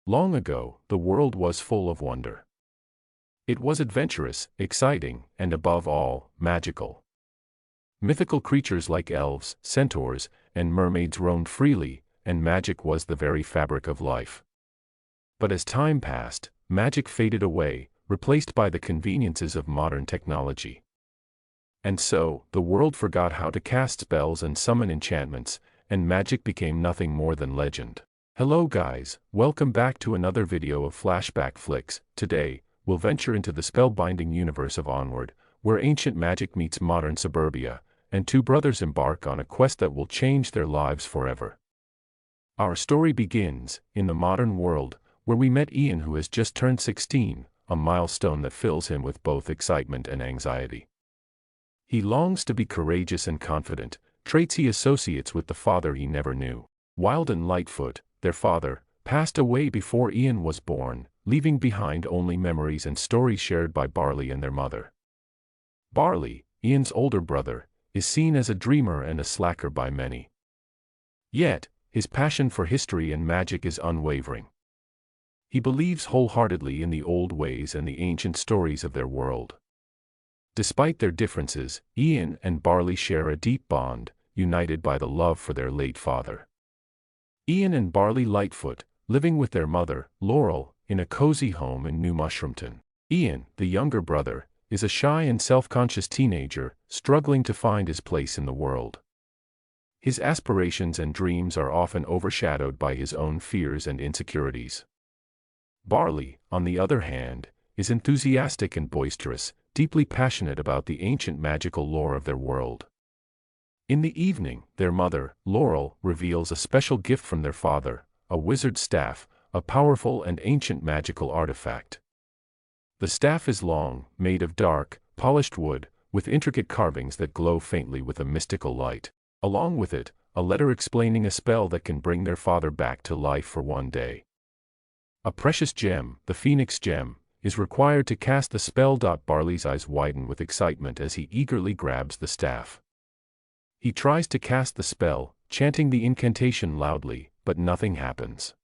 Long ago, the world was full of wonder. It was adventurous, exciting, and above all, magical. Mythical creatures like elves, centaurs, and mermaids roamed freely, and magic was the very fabric of life. But as time passed, magic faded away, replaced by the conveniences of modern technology. And so, the world forgot how to cast spells and summon enchantments, and magic became nothing more than legend. Hello guys, welcome back to another video of Flashback Flicks. Today, we'll venture into the spellbinding universe of Onward, where ancient magic meets modern suburbia, and two brothers embark on a quest that will change their lives forever. Our story begins, in the modern world, where we met Ian, who has just turned 16, a milestone that fills him with both excitement and anxiety. He longs to be courageous and confident, traits he associates with the father he never knew. Wilden Lightfoot, their father, passed away before Ian was born, leaving behind only memories and stories shared by Barley and their mother. Barley, Ian's older brother, is seen as a dreamer and a slacker by many. Yet, his passion for history and magic is unwavering. He believes wholeheartedly in the old ways and the ancient stories of their world. Despite their differences, Ian and Barley share a deep bond, united by the love for their late father. Ian and Barley Lightfoot, living with their mother, Laurel, in a cozy home in New Mushroomton. Ian, the younger brother, is a shy and self-conscious teenager, struggling to find his place in the world. His aspirations and dreams are often overshadowed by his own fears and insecurities. Barley, on the other hand, is enthusiastic and boisterous, deeply passionate about the ancient magical lore of their world. In the evening, their mother, Laurel, reveals a special gift from their father, a wizard's staff, a powerful and ancient magical artifact. The staff is long, made of dark, polished wood, with intricate carvings that glow faintly with a mystical light. Along with it, a letter explaining a spell that can bring their father back to life for one day. A precious gem, the Phoenix Gem, is required to cast the spell. Barley's eyes widen with excitement as he eagerly grabs the staff. He tries to cast the spell, chanting the incantation loudly, but nothing happens.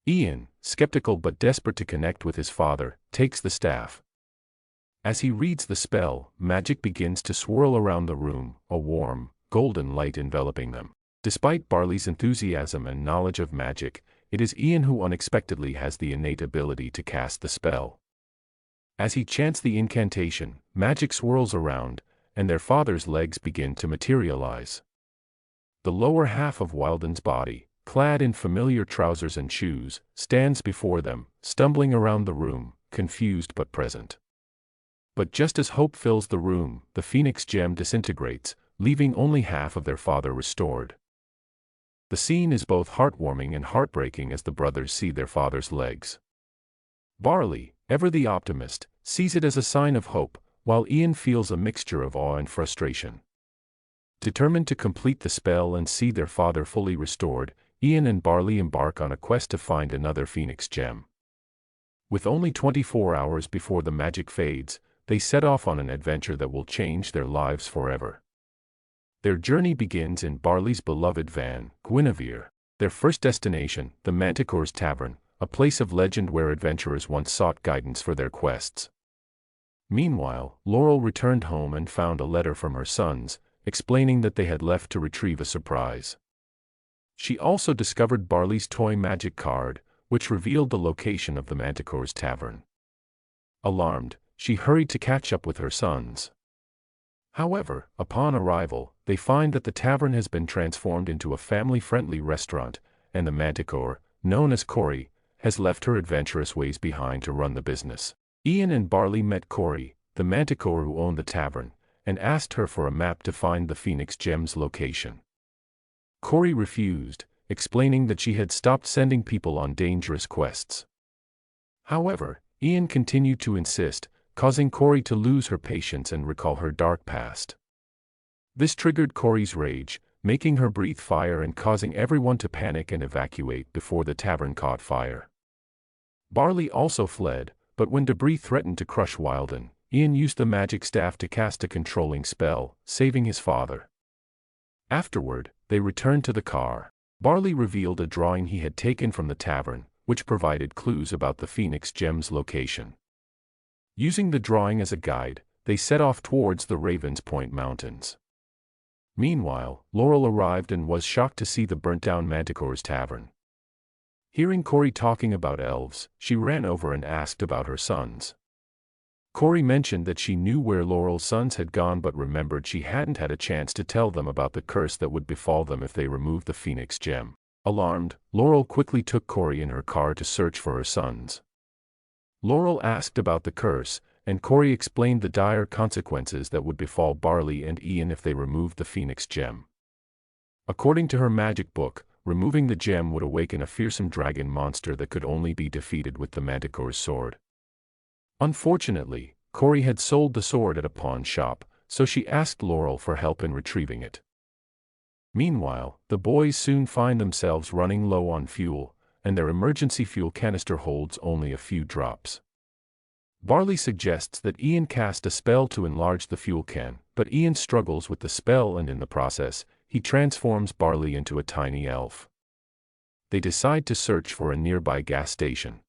Ian, skeptical but desperate to connect with his father, takes the staff. As he reads the spell, magic begins to swirl around the room, a warm, golden light enveloping them. Despite Barley's enthusiasm and knowledge of magic, it is Ian who unexpectedly has the innate ability to cast the spell. As he chants the incantation, magic swirls around, and their father's legs begin to materialize. The lower half of Wilden's body, clad in familiar trousers and shoes, stands before them, stumbling around the room, confused but present. But just as hope fills the room, the Phoenix Gem disintegrates, leaving only half of their father restored. The scene is both heartwarming and heartbreaking as the brothers see their father's legs. Barley, ever the optimist, sees it as a sign of hope, while Ian feels a mixture of awe and frustration. Determined to complete the spell and see their father fully restored, Ian and Barley embark on a quest to find another Phoenix Gem. With only 24 hours before the magic fades, they set off on an adventure that will change their lives forever. Their journey begins in Barley's beloved van, Guinevere. Their first destination, the Manticore's Tavern, a place of legend where adventurers once sought guidance for their quests. Meanwhile, Laurel returned home and found a letter from her sons, explaining that they had left to retrieve a surprise. She also discovered Barley's toy magic card, which revealed the location of the Manticore's Tavern. Alarmed, she hurried to catch up with her sons. However, upon arrival, they find that the tavern has been transformed into a family-friendly restaurant, and the Manticore, known as Corey, has left her adventurous ways behind to run the business. Ian and Barley met Corey, the Manticore who owned the tavern, and asked her for a map to find the Phoenix Gem's location. Corey refused, explaining that she had stopped sending people on dangerous quests. However, Ian continued to insist, causing Corey to lose her patience and recall her dark past. This triggered Corey's rage, making her breathe fire and causing everyone to panic and evacuate before the tavern caught fire. Barley also fled, but when debris threatened to crush Wilden, Ian used the magic staff to cast a controlling spell, saving his father. Afterward, they returned to the car. Barley revealed a drawing he had taken from the tavern, which provided clues about the Phoenix Gem's location. Using the drawing as a guide, they set off towards the Ravens Point Mountains. Meanwhile, Laurel arrived and was shocked to see the burnt-down Manticore's tavern. Hearing Corey talking about elves, she ran over and asked about her sons. Corey mentioned that she knew where Laurel's sons had gone but remembered she hadn't had a chance to tell them about the curse that would befall them if they removed the Phoenix Gem. Alarmed, Laurel quickly took Corey in her car to search for her sons. Laurel asked about the curse, and Corey explained the dire consequences that would befall Barley and Ian if they removed the Phoenix Gem. According to her magic book, removing the gem would awaken a fearsome dragon monster that could only be defeated with the Manticore's sword. Unfortunately, Corey had sold the sword at a pawn shop, so she asked Laurel for help in retrieving it. Meanwhile, the boys soon find themselves running low on fuel, and their emergency fuel canister holds only a few drops. Barley suggests that Ian cast a spell to enlarge the fuel can, but Ian struggles with the spell and in the process, he transforms Barley into a tiny elf. They decide to search for a nearby gas station.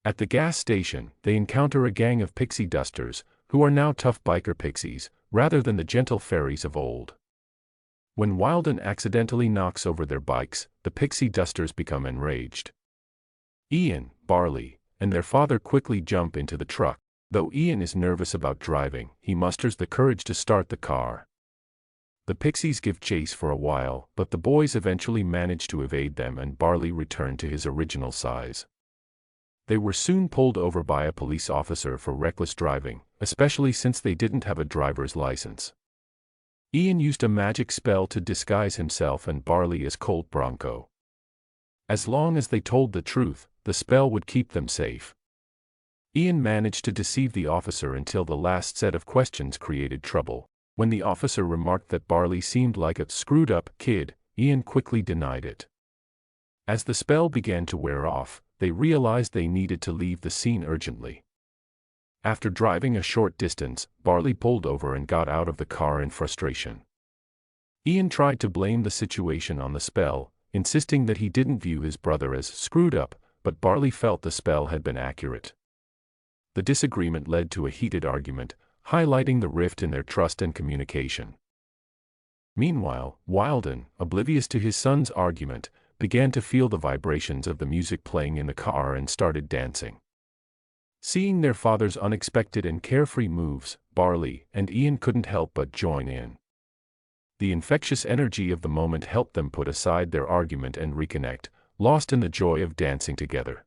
At the gas station, they encounter a gang of pixie dusters, who are now tough biker pixies, rather than the gentle fairies of old. When Wilden accidentally knocks over their bikes, the pixie dusters become enraged. Ian, Barley, and their father quickly jump into the truck. Though Ian is nervous about driving, he musters the courage to start the car. The pixies give chase for a while, but the boys eventually manage to evade them and Barley returned to his original size. They were soon pulled over by a police officer for reckless driving, especially since they didn't have a driver's license. Ian used a magic spell to disguise himself and Barley as Colt Bronco. As long as they told the truth, the spell would keep them safe. Ian managed to deceive the officer until the last set of questions created trouble. When the officer remarked that Barley seemed like a screwed-up kid, Ian quickly denied it. As the spell began to wear off, they realized they needed to leave the scene urgently. After driving a short distance, Barley pulled over and got out of the car in frustration. Ian tried to blame the situation on the spell, insisting that he didn't view his brother as screwed up, but Barley felt the spell had been accurate. The disagreement led to a heated argument, highlighting the rift in their trust and communication. Meanwhile, Wilden, oblivious to his son's argument, began to feel the vibrations of the music playing in the car and started dancing. Seeing their father's unexpected and carefree moves, Barley and Ian couldn't help but join in. The infectious energy of the moment helped them put aside their argument and reconnect, lost in the joy of dancing together.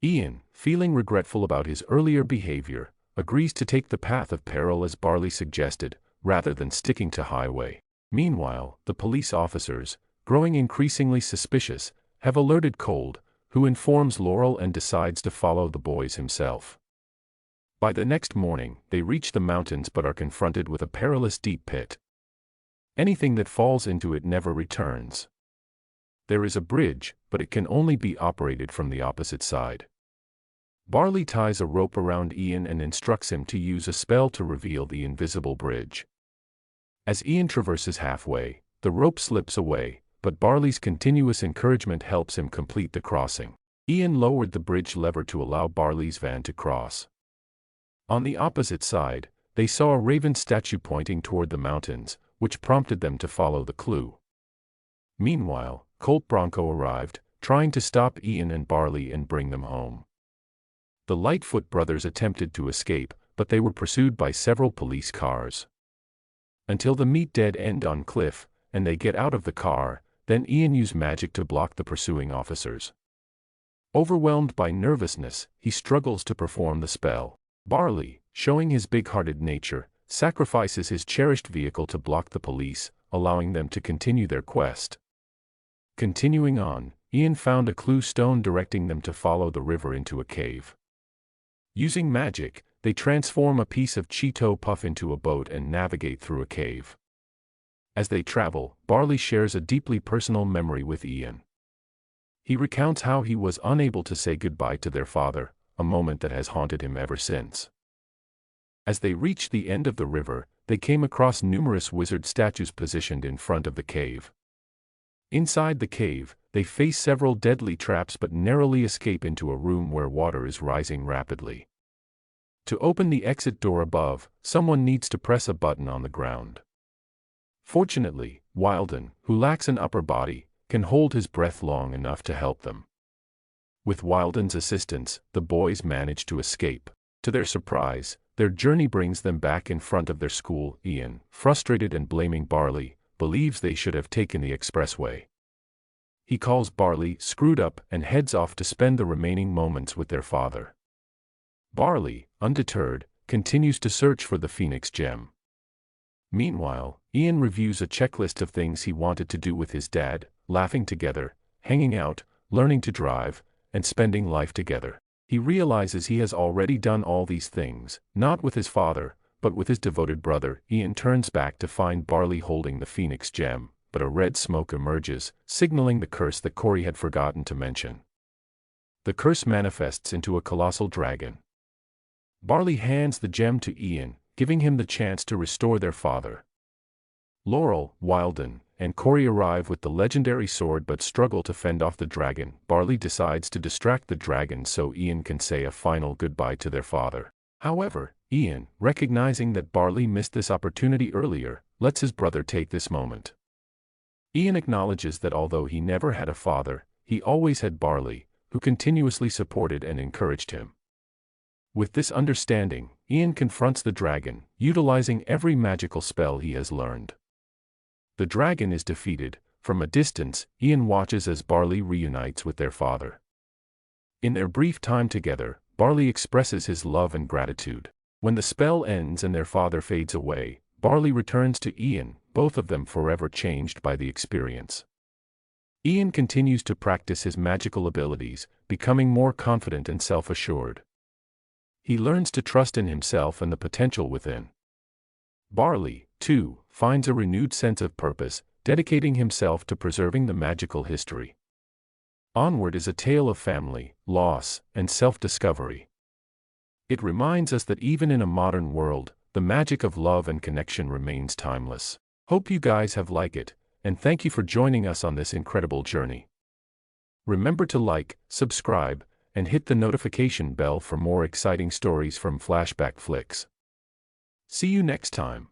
Ian, feeling regretful about his earlier behavior, agrees to take the path of peril as Barley suggested, rather than sticking to highway. Meanwhile, the police officers, growing increasingly suspicious, have alerted Cold, who informs Laurel and decides to follow the boys himself. By the next morning, they reach the mountains but are confronted with a perilous deep pit. Anything that falls into it never returns. There is a bridge, but it can only be operated from the opposite side. Barley ties a rope around Ian and instructs him to use a spell to reveal the invisible bridge. As Ian traverses halfway, the rope slips away, but Barley's continuous encouragement helps him complete the crossing. Ian lowered the bridge lever to allow Barley's van to cross. On the opposite side, they saw a raven statue pointing toward the mountains, which prompted them to follow the clue. Meanwhile, Colt Bronco arrived, trying to stop Ian and Barley and bring them home. The Lightfoot brothers attempted to escape, but they were pursued by several police cars. Until the meet dead end on cliff, and they get out of the car, then Ian used magic to block the pursuing officers. Overwhelmed by nervousness, he struggles to perform the spell. Barley, showing his big-hearted nature, sacrifices his cherished vehicle to block the police, allowing them to continue their quest. Continuing on, Ian found a clue stone directing them to follow the river into a cave. Using magic, they transform a piece of Cheeto Puff into a boat and navigate through a cave. As they travel, Barley shares a deeply personal memory with Ian. He recounts how he was unable to say goodbye to their father, a moment that has haunted him ever since. As they reached the end of the river, they came across numerous wizard statues positioned in front of the cave. Inside the cave, they face several deadly traps but narrowly escape into a room where water is rising rapidly. To open the exit door above, someone needs to press a button on the ground. Fortunately, Wilden, who lacks an upper body, can hold his breath long enough to help them. With Wilden's assistance, the boys manage to escape. To their surprise, their journey brings them back in front of their school. Ian, frustrated and blaming Barley, believes they should have taken the expressway. He calls Barley screwed up and heads off to spend the remaining moments with their father. Barley, undeterred, continues to search for the Phoenix gem. Meanwhile, Ian reviews a checklist of things he wanted to do with his dad: laughing together, hanging out, learning to drive, and spending life together. He realizes he has already done all these things, not with his father, but with his devoted brother. Ian turns back to find Barley holding the Phoenix gem, but a red smoke emerges, signaling the curse that Corey had forgotten to mention. The curse manifests into a colossal dragon. Barley hands the gem to Ian, giving him the chance to restore their father. Laurel, Wilden, and Corey arrive with the legendary sword but struggle to fend off the dragon. Barley decides to distract the dragon so Ian can say a final goodbye to their father. However, Ian, recognizing that Barley missed this opportunity earlier, lets his brother take this moment. Ian acknowledges that although he never had a father, he always had Barley, who continuously supported and encouraged him. With this understanding, Ian confronts the dragon, utilizing every magical spell he has learned. The dragon is defeated. From a distance, Ian watches as Barley reunites with their father. In their brief time together, Barley expresses his love and gratitude. When the spell ends and their father fades away, Barley returns to Ian, both of them forever changed by the experience. Ian continues to practice his magical abilities, becoming more confident and self-assured. He learns to trust in himself and the potential within. Barley, too, finds a renewed sense of purpose, dedicating himself to preserving the magical history. Onward is a tale of family, loss, and self-discovery. It reminds us that even in a modern world, the magic of love and connection remains timeless. Hope you guys have liked it, and thank you for joining us on this incredible journey. Remember to like, subscribe, and hit the notification bell for more exciting stories from Flashback Flicks. See you next time.